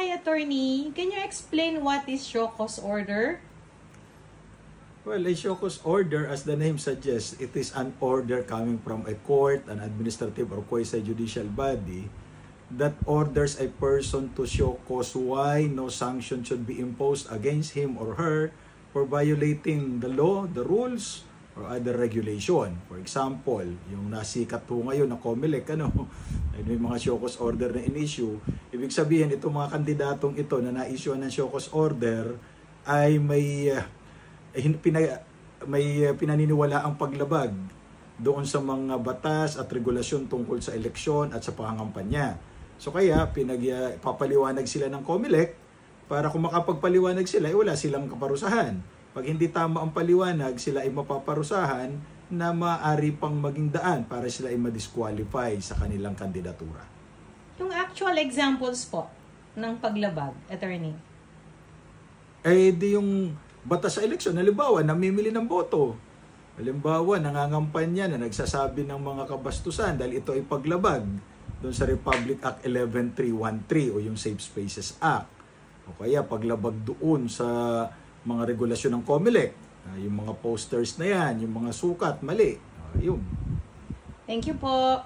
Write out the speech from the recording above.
Hi, attorney. Can you explain what is show cause order? Well, a show cause order, as the name suggests, it is an order coming from a court, an administrative or quasi-judicial body that orders a person to show cause why no sanction should be imposed against him or her for violating the law, the rules, or other regulation. For example, yung nasikat po ngayon na COMELEC, may mga show cause order na in-issue. Ibig sabihin, itong mga kandidatong ito na na-issue ng show cause order ay may pinaniniwala ang paglabag doon sa mga batas at regulasyon tungkol sa eleksyon at sa pangangampanya. So kaya papaliwanag sila ng COMELEC para kung makapagpaliwanag sila, wala silang kaparusahan. Pag hindi tama ang paliwanag, sila ay mapaparusahan na maaari pang maging daan para sila ay ma-disqualify sa kanilang kandidatura. Yung actual examples po ng paglabag, attorney? Di yung batas sa eleksyon, halimbawa, namimili ng boto. Halimbawa, nangangampanya na nagsasabi ng mga kabastusan dahil ito ay paglabag doon sa Republic Act 11313 o yung Safe Spaces Act. O kaya paglabag doon sa mga regulasyon ng COMELEC, yung mga posters na yan, yung mga sukat, mali. Yun. Thank you po.